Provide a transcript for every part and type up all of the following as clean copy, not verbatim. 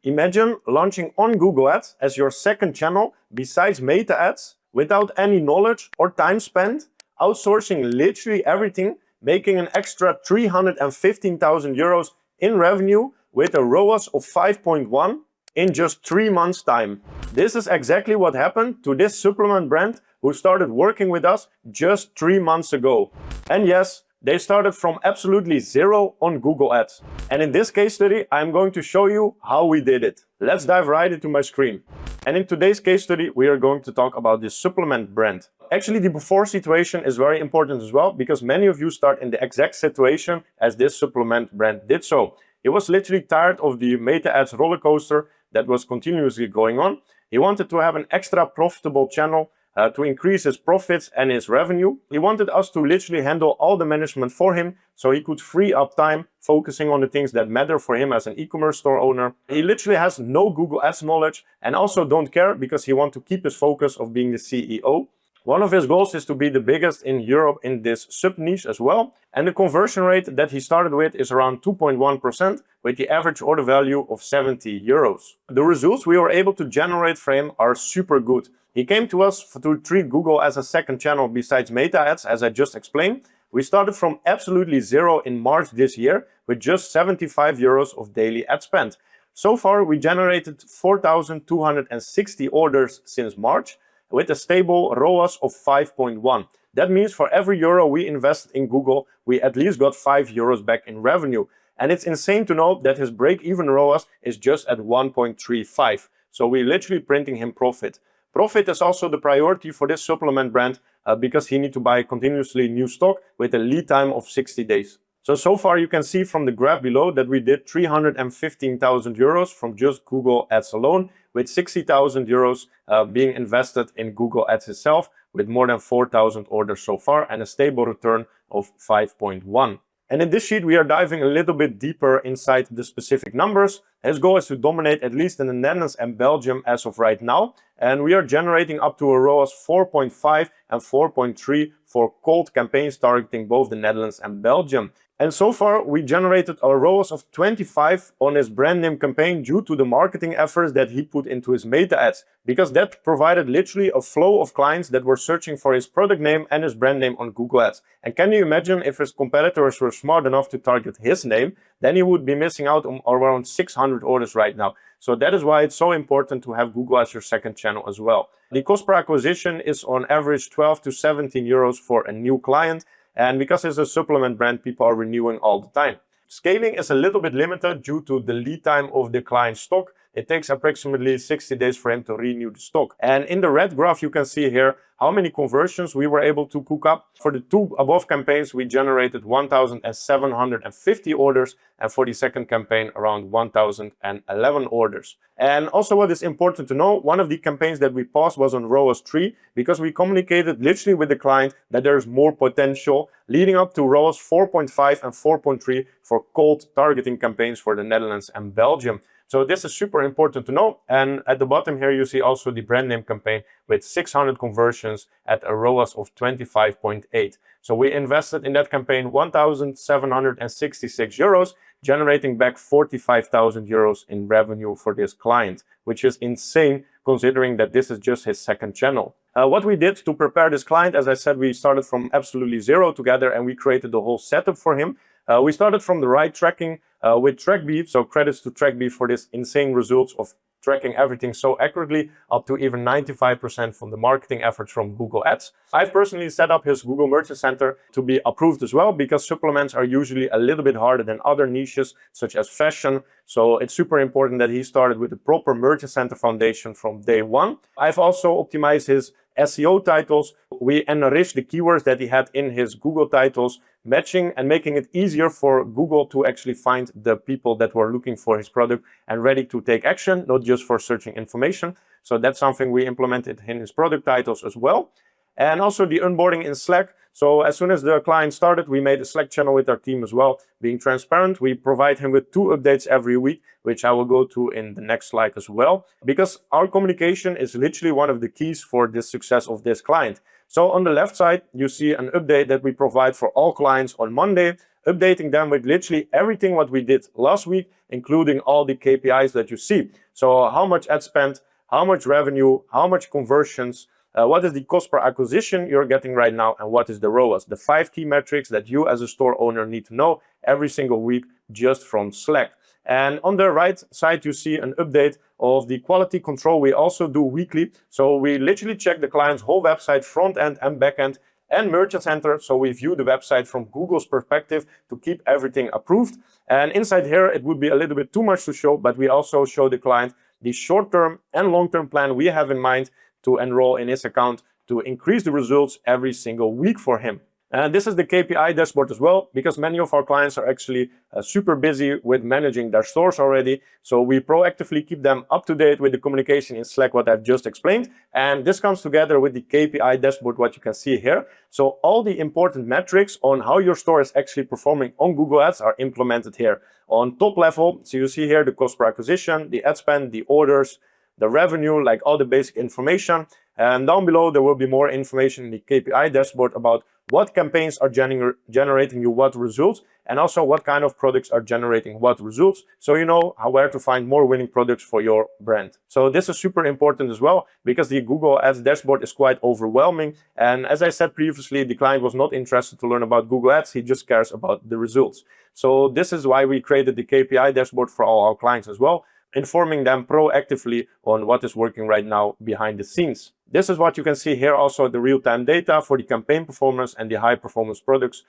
Imagine launching on Google Ads as your second channel besides Meta Ads without any knowledge or time spent, outsourcing literally everything, making an extra 315,000 euros in revenue with a ROAS of 5.1 in just 3 months' time. This is exactly what happened to this supplement brand who started working with us just 3 months ago. And yes, they started from absolutely zero on Google Ads. And in this case study, I'm going to show you how we did it. Let's dive right into my screen. And in today's case study, we are going to talk about this supplement brand. Actually, the before situation is very important as well, because many of you start in the exact situation as this supplement brand did so. He was literally tired of the Meta Ads roller coaster that was continuously going on. He wanted to have an extra profitable channel to increase his profits and his revenue. He wanted us to literally handle all the management for him so he could free up time focusing on the things that matter for him as an e-commerce store owner. He literally has no Google Ads knowledge and also don't care because he wants to keep his focus of being the CEO. One of his goals is to be the biggest in Europe in this sub-niche as well. And the conversion rate that he started with is around 2.1% with the average order value of 70 euros. The results we were able to generate for him are super good. He came to us to treat Google as a second channel besides Meta Ads, as I just explained. We started from absolutely zero in March this year with just 75 euros of daily ad spend. So far, we generated 4,260 orders since March, with a stable ROAS of 5.1. That means for every euro we invested in Google, we at least got 5 euros back in revenue. And it's insane to know that his break-even ROAS is just at 1.35. So we're literally printing him profit. Profit is also the priority for this supplement brand because he needs to buy continuously new stock with a lead time of 60 days. So far you can see from the graph below that we did 315,000 euros from just Google Ads alone, with 60,000 euros being invested in Google Ads itself, with more than 4,000 orders so far and a stable return of 5.1. And in this sheet, we are diving a little bit deeper inside the specific numbers. His goal is to dominate at least in the Netherlands and Belgium as of right now. And we are generating up to a ROAS 4.5 and 4.3 for cold campaigns targeting both the Netherlands and Belgium. And so far, we generated a ROAS of 25 on his brand name campaign due to the marketing efforts that he put into his Meta Ads, because that provided literally a flow of clients that were searching for his product name and his brand name on Google Ads. And can you imagine if his competitors were smart enough to target his name, then he would be missing out on around 600 orders right now. So that is why it's so important to have Google as your second channel as well. The cost per acquisition is on average 12 to 17 euros for a new client. And because it's a supplement brand, people are renewing all the time. Scaling is a little bit limited due to the lead time of the client's stock. It takes approximately 60 days for him to renew the stock. And in the red graph, you can see here how many conversions we were able to cook up. For the two above campaigns, we generated 1,750 orders, and for the second campaign, around 1,011 orders. And also what is important to know, one of the campaigns that we paused was on ROAS 3, because we communicated literally with the client that there's more potential, leading up to ROAS 4.5 and 4.3 for cold targeting campaigns for the Netherlands and Belgium. So this is super important to know. And at the bottom here, you see also the brand name campaign with 600 conversions at a ROAS of 25.8. So we invested in that campaign 1,766 euros, generating back 45,000 euros in revenue for this client, which is insane considering that this is just his second channel. What we did to prepare this client, as I said, we started from absolutely zero together and we created the whole setup for him. We started from the right tracking with TrackB, so credits to TrackB for this insane results of tracking everything so accurately, up to even 95% from the marketing efforts from Google Ads. I've personally set up his Google Merchant Center to be approved as well, because supplements are usually a little bit harder than other niches, such as fashion. So it's super important that he started with the proper Merchant Center foundation from day one. I've also optimized his SEO titles. We enriched the keywords that he had in his Google titles, matching and making it easier for Google to actually find the people that were looking for his product and ready to take action, not just for searching information. So that's something we implemented in his product titles as well. And also the onboarding in Slack. So as soon as the client started, we made a Slack channel with our team as well. Being transparent, we provide him with 2 updates every week, which I will go to in the next slide as well, because our communication is literally one of the keys for the success of this client. So on the left side, you see an update that we provide for all clients on Monday. updating them with literally everything what we did last week, including all the KPIs that you see. So how much ad spend, how much revenue, how much conversions, what is the cost per acquisition you're getting right now, and what is the ROAS, the 5 key metrics that you as a store owner need to know every single week just from Slack. And on the right side, you see an update of the quality control we also do weekly. So we literally check the client's whole website, front end and back end, and Merchant Center. So we view the website from Google's perspective to keep everything approved. And inside here, it would be a little bit too much to show, but we also show the client the short-term and long-term plan we have in mind to enroll in his account to increase the results every single week for him. And this is the KPI dashboard as well, because many of our clients are actually super busy with managing their stores already. So we proactively keep them up to date with the communication in Slack, what I've just explained. And this comes together with the KPI dashboard, what you can see here. So all the important metrics on how your store is actually performing on Google Ads are implemented here. On top level, so you see here the cost per acquisition, the ad spend, the orders, the revenue, like all the basic information. And down below, there will be more information in the KPI dashboard about what campaigns are generating you what results, and also what kind of products are generating what results, so you know where to find more winning products for your brand. So this is super important as well, because the Google Ads dashboard is quite overwhelming. And as I said previously, the client was not interested to learn about Google Ads, he just cares about the results. So this is why we created the KPI dashboard for all our clients as well, informing them proactively on what is working right now behind the scenes. This is what you can see here, also the real-time data for the campaign performance and the high-performance products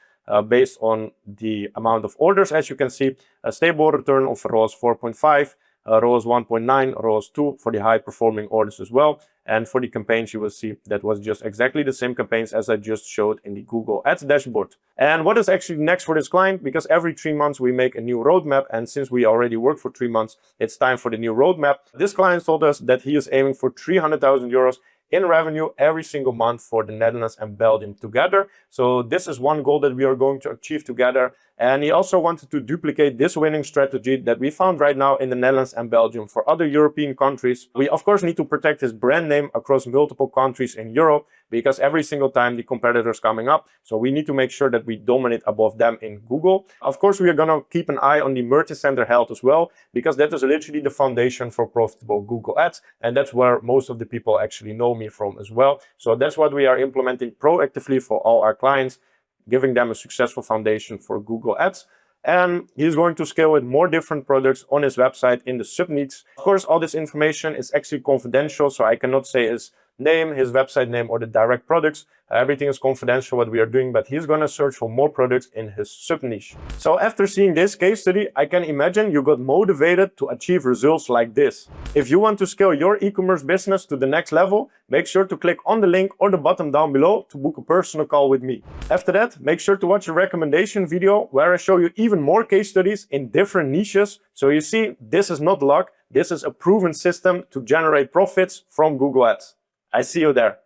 based on the amount of orders. As you can see, a stable return of ROAS 4.5, ROAS 1.9, ROAS 2 for the high-performing orders as well. And for the campaigns, you will see that was just exactly the same campaigns as I just showed in the Google Ads dashboard. And what is actually next for this client? Because every 3 months we make a new roadmap, and since we already worked for 3 months, it's time for the new roadmap. This client told us that he is aiming for 300,000 euros in revenue every single month for the Netherlands and Belgium together. So this is one goal that we are going to achieve together. And he also wanted to duplicate this winning strategy that we found right now in the Netherlands and Belgium for other European countries. We of course need to protect his brand name across multiple countries in Europe, because every single time the competitors coming up, so we need to make sure that we dominate above them in Google. Of course, we are going to keep an eye on the Merchant Center health as well, because that is literally the foundation for profitable Google Ads, and that's where most of the people actually know me from as well. So that's what we are implementing proactively for all our clients, giving them a successful foundation for Google Ads. And he's going to scale with more different products on his website in the sub-needs. Of course, all this information is actually confidential, so I cannot say his name, his website name, or the direct products. Everything is confidential what we are doing, but he's going to search for more products in his sub-niche. So after seeing this case study, I can imagine you got motivated to achieve results like this. If you want to scale your e-commerce business to the next level, make sure to click on the link or the button down below to book a personal call with me. After that, make sure to watch a recommendation video where I show you even more case studies in different niches. So you see, this is not luck, this is a proven system to generate profits from Google Ads. I see you there.